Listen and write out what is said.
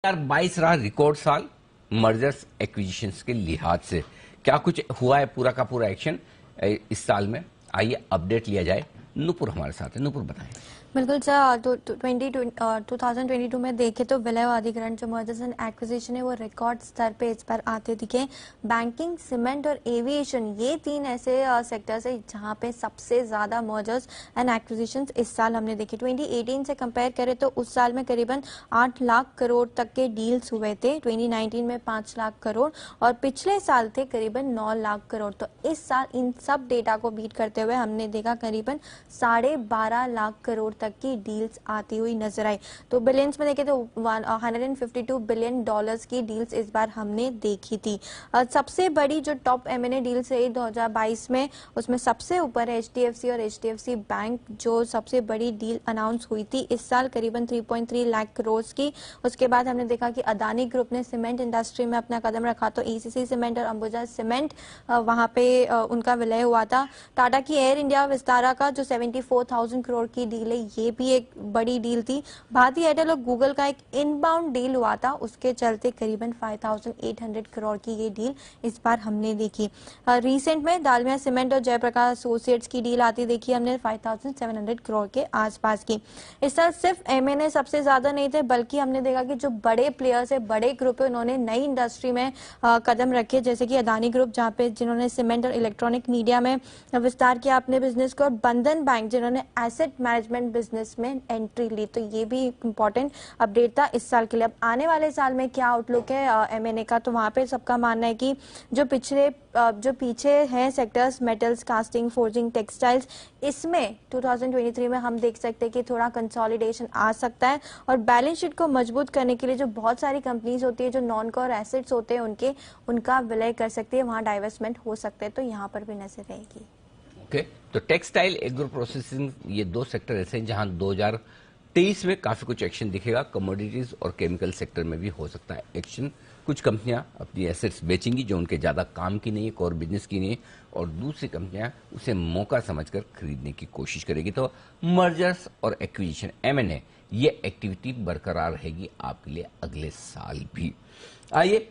2022 रहा रिकॉर्ड साल mergers acquisitions के लिहाज से। क्या कुछ हुआ है पूरा का पूरा एक्शन इस साल में, आइए अपडेट लिया जाए। नूपुर हमारे साथ है, नूपुर बताएं। बिल्कुल सर, 2022 में देखें तो विलय अधिग्रहण जो मर्जर्स एंड एक्विजिशन है वो रिकॉर्ड स्तर पे इस बार आते दिखे। बैंकिंग, सीमेंट और एविएशन ये तीन ऐसे सेक्टर्स है जहां पे सबसे ज्यादा मर्जर्स एंड एक्विजिशंस इस साल हमने देखे। 2018 से कंपेयर करें तो उस साल में करीबन 8 लाख करोड़ तक के डील्स हुए थे, 2019 में 5 लाख करोड़ और पिछले साल थे करीबन 9 लाख करोड़। तो इस साल इन सब डेटा को बीट करते हुए हमने देखा करीबन 12.5 लाख करोड़ तक की डील्स आती हुई नजर आई। तो बिलियंस में देखें तो 152 बिलियन डॉलर्स की डील्स इस बार हमने देखी थी। सबसे बड़ी जो टॉप एमएनए डील्स है 2022 में, उसमें सबसे ऊपर एचडीएफसी और एचडीएफसी बैंक जो सबसे बड़ी डील अनाउंस हुई थी इस साल करीबन 3.3 लाख करोड़ की। उसके बाद हमने देखा कि अदानी ग्रुप ने सीमेंट इंडस्ट्री में अपना कदम रखा, तो ईसीसी सीमेंट और अंबुजा सीमेंट वहां पे उनका विलय हुआ था। टाटा की एयर इंडिया विस्तारा का जो 74,000 करोड़ की डील है ये भी एक बड़ी डील थी। भारती एयरटेल और गूगल का एक इनबाउंड डील हुआ था, उसके चलते करीबन 5,800 करोड़ की ये डील इस बार हमने देखी। रिसेंट में दालमिया सीमेंट और जयप्रकाश एसोसिएट्स की डील आती देखी हमने 5,700 करोड़ के आसपास की। इस साल सिर्फ एमएनए सबसे ज्यादा नहीं थे, बल्कि हमने देखा कि जो बड़े प्लेयर्स है, बड़े ग्रुप है, उन्होंने नई इंडस्ट्री में कदम रखे, जैसे कि अदानी ग्रुप जहां पे जिन्होंने सीमेंट और इलेक्ट्रॉनिक मीडिया में विस्तार किया अपने बिजनेस को, और बंधन बैंक जिन्होंने एसेट मैनेजमेंट बिजनेस में एंट्री ली। तो ये भी एक इम्पोर्टेंट अपडेट था इस साल के लिए। अब आने वाले साल में क्या आउटलुक है एमएनए का, तो वहां पे सबका मानना है कि जो पीछे हैं sectors, metals, casting, forging, textiles, इसमें 2023 में हम देख सकते हैं कि थोड़ा कंसोलिडेशन आ सकता है और बैलेंस शीट को मजबूत करने के लिए जो बहुत सारी कंपनीज होती है, जो नॉन कोर एसेट्स होते हैं उनका विलय कर सकती है, वहां डाइवेस्टमेंट हो सकते हैं। तो यहाँ पर भी नजर रहेगी। ओके, तो टेक्सटाइल, एग्रो प्रोसेसिंग, ये दो सेक्टर ऐसे हैं जहां 2023 में काफी कुछ एक्शन दिखेगा। कमोडिटीज और केमिकल सेक्टर में भी हो सकता है एक्शन। कुछ कंपनियां अपनी एसेट्स बेचेंगी जो उनके ज्यादा काम की नहीं है, कोर बिजनेस की नहीं है, और दूसरी कंपनियां उसे मौका समझकर खरीदने की कोशिश करेगी। तो मर्जर्स और एक्विजिशन, एमएनए, ये एक्टिविटी बरकरार रहेगी आपके लिए अगले साल भी। आइए